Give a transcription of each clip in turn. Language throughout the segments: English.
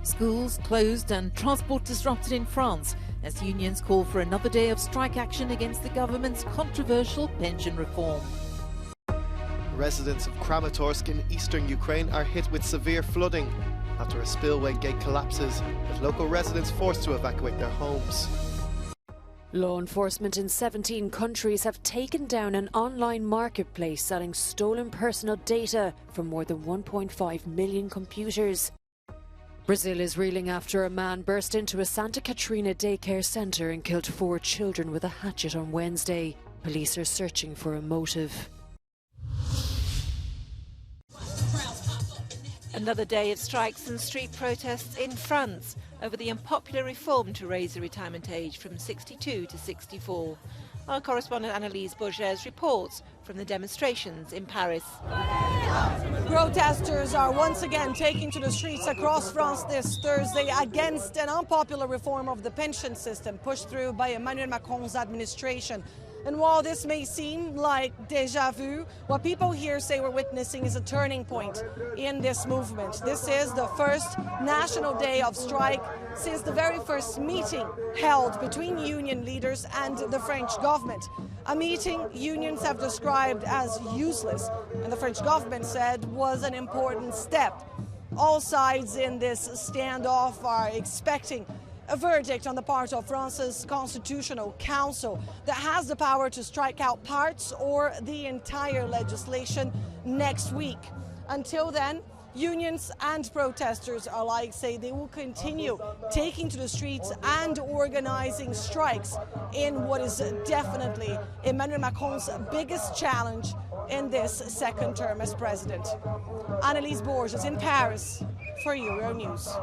Schools closed and transport disrupted in France as unions call for another day of strike action against the government's controversial pension reform. Residents of Kramatorsk in eastern Ukraine are hit with severe flooding after a spillway gate collapses, with local residents forced to evacuate their homes. Law enforcement in 17 countries have taken down an online marketplace selling stolen personal data from more than 1.5 million computers. Brazil is reeling after a man burst into a Santa Catarina daycare centre and killed 4 children with a hatchet on Wednesday. Police are searching for a motive. Another day of strikes and street protests in France over the unpopular reform to raise the retirement age from 62 to 64. Our correspondent Annalise Bourges reports from the demonstrations in Paris. Protesters are once again taking to the streets across France this Thursday against an unpopular reform of the pension system pushed through by Emmanuel Macron's administration. And while this may seem like déjà vu, what people here say we're witnessing is a turning point in this movement. This is the first national day of strike since the very first meeting held between union leaders and the French government. A meeting unions have described as useless, and the French government said was an important step. All sides in this standoff are expecting a verdict on the part of France's Constitutional Council that has the power to strike out parts or the entire legislation next week. Until then, unions and protesters alike say they will continue taking to the streets and organizing strikes in what is definitely Emmanuel Macron's biggest challenge in this second term as president. Annalise Bourges in Paris for Euronews.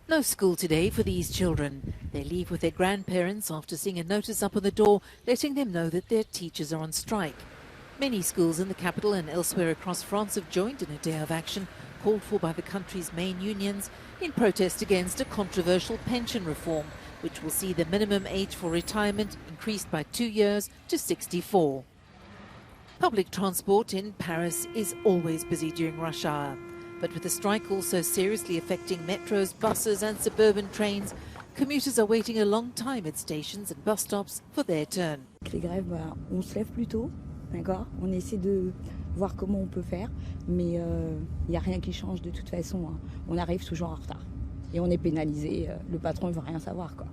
No school today for these children. They leave with their grandparents after seeing a notice up on the door letting them know that their teachers are on strike. Many schools in the capital and elsewhere across France have joined in a day of action called for by the country's main unions in protest against a controversial pension reform, which will see the minimum age for retirement increased by 2 years to 64. Public transport in Paris is always busy during rush hour. But with the strike also seriously affecting metros, buses and suburban trains, commuters are waiting a long time at stations and bus stops for their turn. Les grèves, on se lève plus tôt, d'accord? On essaie de voir comment on peut faire, mais il n'y a rien qui change de toute façon. Hein. On arrive toujours en retard et on est pénalisé. Le patron ne veut rien savoir, quoi.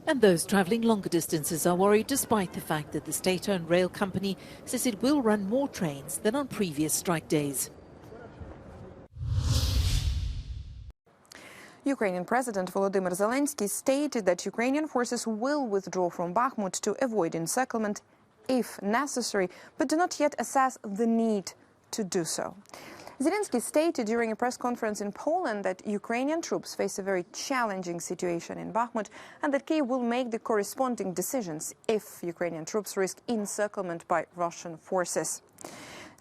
And those travelling longer distances are worried despite the fact that the state-owned rail company says it will run more trains than on previous strike days. Ukrainian President Volodymyr Zelensky stated that Ukrainian forces will withdraw from Bakhmut to avoid encirclement if necessary, but do not yet assess the need to do so. Zelensky stated during a press conference in Poland that Ukrainian troops face a very challenging situation in Bakhmut and that Kyiv will make the corresponding decisions if Ukrainian troops risk encirclement by Russian forces.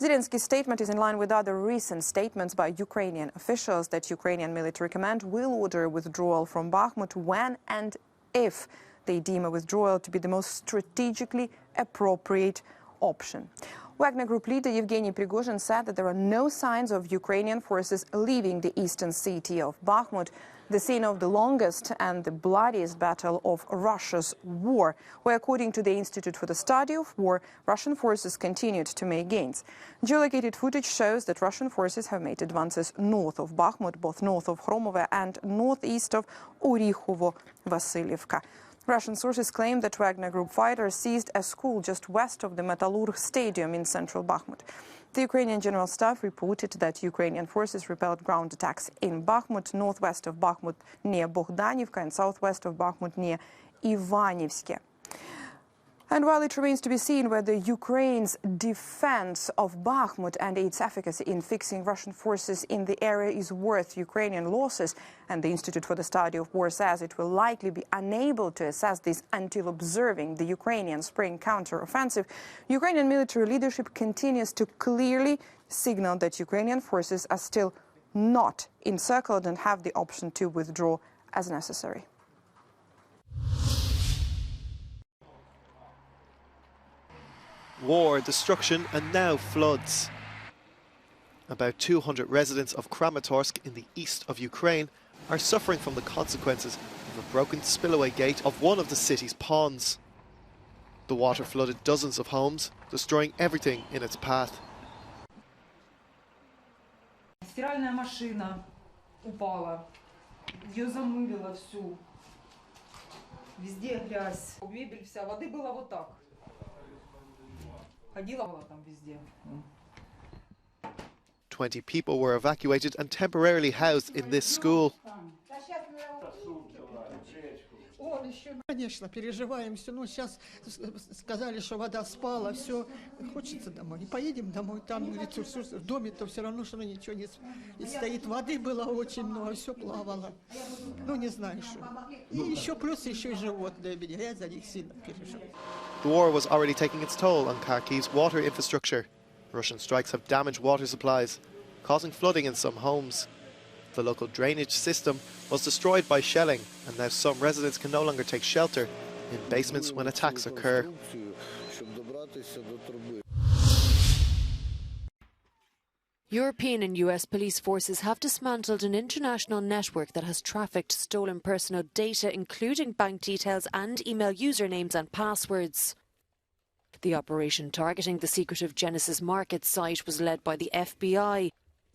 Zelensky's statement is in line with other recent statements by Ukrainian officials that Ukrainian military command will order withdrawal from Bakhmut when and if they deem a withdrawal to be the most strategically appropriate option. Wagner Group leader Yevgeny Prigozhin said that there are no signs of Ukrainian forces leaving the eastern city of Bakhmut, the scene of the longest and the bloodiest battle of Russia's war, where, according to the Institute for the Study of War, Russian forces continued to make gains. Geolocated footage shows that Russian forces have made advances north of Bakhmut, both north of Hromove and northeast of Orikhovo-Vasilievka. Russian sources claim that Wagner Group fighters seized a school just west of the Metalurg Stadium in central Bakhmut. The Ukrainian General Staff reported that Ukrainian forces repelled ground attacks in Bakhmut, northwest of Bakhmut near Bogdanivka and southwest of Bakhmut near Ivanivske. And while it remains to be seen whether Ukraine's defense of Bakhmut and its efficacy in fixing Russian forces in the area is worth Ukrainian losses, and the Institute for the Study of War says it will likely be unable to assess this until observing the Ukrainian spring counter-offensive, Ukrainian military leadership continues to clearly signal that Ukrainian forces are still not encircled and have the option to withdraw as necessary. War, destruction and now floods. About 200 residents of Kramatorsk in the east of Ukraine are suffering from the consequences of a broken spillway gate of one of the city's ponds. The water flooded dozens of homes, destroying everything in its path. Стиральная машина упала, ее замылило всю, везде грязь, мебель вся, воды было вот так, ходила там везде. 20 people were evacuated and temporarily housed in this school. Конечно, переживаем все. Ну, сейчас сказали, что вода спала, все. Хочется домой. И поедем домой. Там в доме-то все равно, что ничего не стоит. Воды было очень много, все плавало. Ну, не знаю, что. И еще плюс еще и животные меня. Я за них сильно переживаю. The war was already taking its toll on Kharkiv's water infrastructure. Russian strikes have damaged water supplies, causing flooding in some homes. The local drainage system was destroyed by shelling, and now some residents can no longer take shelter in basements when attacks occur. European and US police forces have dismantled an international network that has trafficked stolen personal data, including bank details and email usernames and passwords. The operation targeting the secretive Genesis Market site was led by the FBI.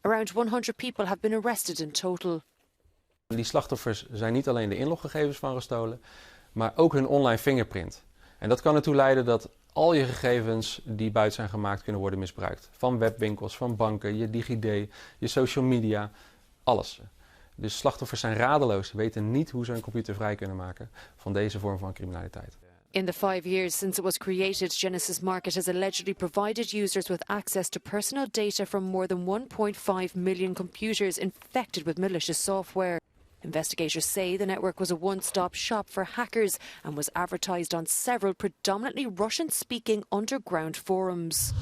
Around 100 people have been arrested in total. Die slachtoffers zijn niet alleen de inloggegevens van gestolen, maar ook hun online fingerprint. En dat kan ertoe leiden dat al je gegevens die buiten zijn gemaakt kunnen worden misbruikt. Van webwinkels, van banken, je DigiD, je social media, alles. Dus slachtoffers zijn radeloos, weten niet hoe ze hun computer vrij kunnen maken van deze vorm van criminaliteit. In the 5 years since it was created, Genesis Market has allegedly provided users with access to personal data from more than 1.5 million computers infected with malicious software. Investigators say the network was a one-stop shop for hackers and was advertised on several predominantly Russian-speaking underground forums.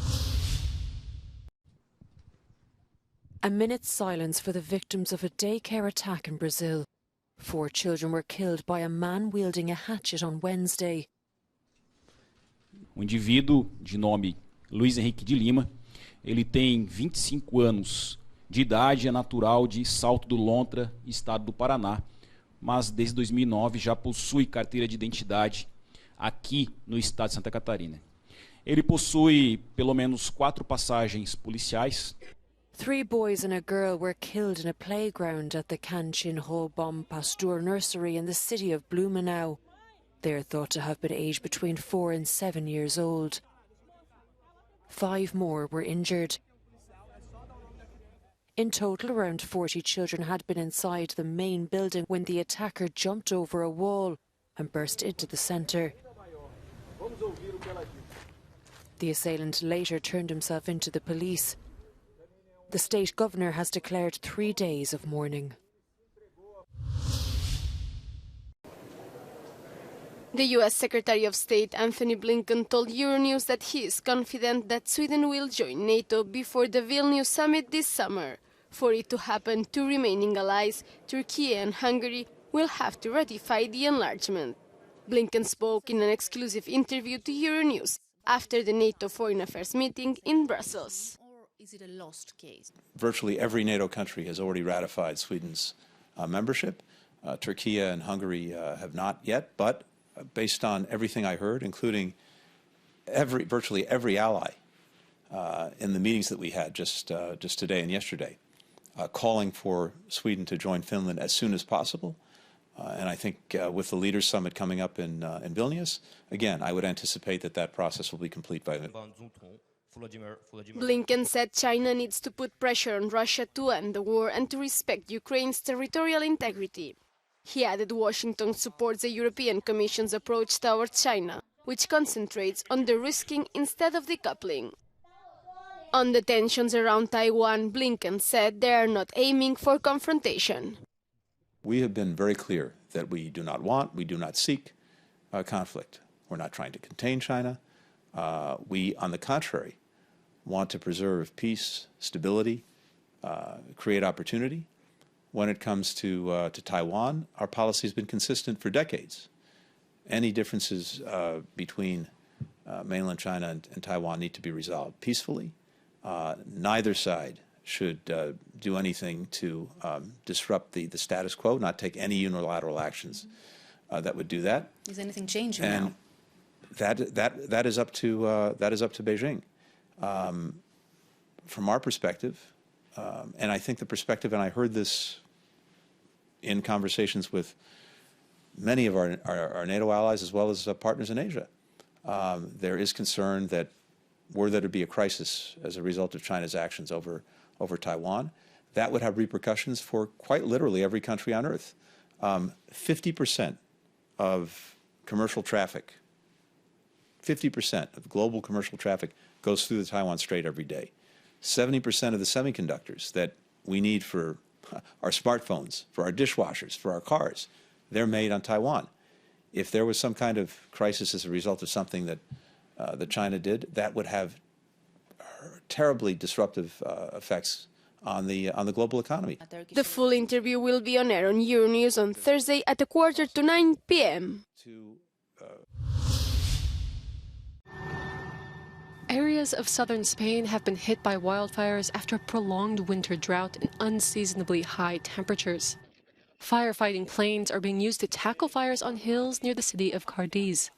A minute's silence for the victims of a daycare attack in Brazil. 4 children were killed by a man wielding a hatchet on Wednesday. indivíduo de nome Luiz Henrique de Lima, ele tem 25 anos de idade, é natural de Salto do Lontra, estado do Paraná, mas desde 2009 já possui carteira de identidade aqui no estado de Santa Catarina. Ele possui pelo menos 4 passagens policiais. 3 boys and a girl were killed in a playground at the Kanchin Holbom Pasteur Nursery in the city of Blumenau. They are thought to have been aged between 4 and 7 years old. 5 more were injured. In total, around 40 children had been inside the main building when the attacker jumped over a wall and burst into the centre. The assailant later turned himself into the police. The state governor has declared 3 days of mourning. The US Secretary of State Anthony Blinken told Euronews that he is confident that Sweden will join NATO before the Vilnius summit this summer. For it to happen, 2 remaining allies, Turkey and Hungary, will have to ratify the enlargement. Blinken spoke in an exclusive interview to Euronews after the NATO Foreign Affairs meeting in Brussels. Is it a lost case? Virtually every NATO country has already ratified Sweden's membership. Turkey and Hungary have not yet, but based on everything I heard, including virtually every ally in the meetings that we had just today and yesterday, calling for Sweden to join Finland as soon as possible. And I think with the Leaders' Summit coming up in Vilnius, again, I would anticipate that process will be complete by then. Blinken said China needs to put pressure on Russia to end the war and to respect Ukraine's territorial integrity. He added Washington supports the European Commission's approach towards China, which concentrates on de-risking instead of decoupling. On the tensions around Taiwan, Blinken said they are not aiming for confrontation. We have been very clear that we do not seek conflict. We're not trying to contain China. We, on the contrary, want to preserve peace, stability, create opportunity. When it comes to Taiwan, our policy has been consistent for decades. Any differences between mainland China and Taiwan need to be resolved peacefully. Neither side should do anything to disrupt the status quo, not take any unilateral actions that would do that. Is anything changing and now? That is up to Beijing. From our perspective, and I think the perspective, and I heard this in conversations with many of our NATO allies as well as partners in Asia, there is concern that were there to be a crisis as a result of China's actions over Taiwan, that would have repercussions for quite literally every country on Earth. 50% of commercial traffic, 50% of global commercial traffic goes through the Taiwan Strait every day. 70% of the semiconductors that we need for our smartphones, for our dishwashers, for our cars, they're made on Taiwan. If there was some kind of crisis as a result of something that China did, that would have terribly disruptive effects on the global economy. The full interview will be on air on Euronews on Thursday at 8:45 p.m. Areas of southern Spain have been hit by wildfires after a prolonged winter drought and unseasonably high temperatures. Firefighting planes are being used to tackle fires on hills near the city of Cádiz.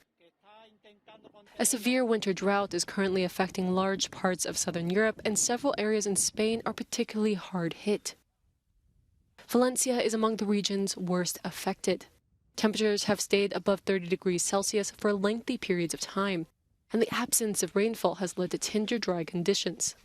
A severe winter drought is currently affecting large parts of southern Europe, and several areas in Spain are particularly hard hit. Valencia is among the regions worst affected. Temperatures have stayed above 30 degrees Celsius for lengthy periods of time, and the absence of rainfall has led to tinder dry conditions.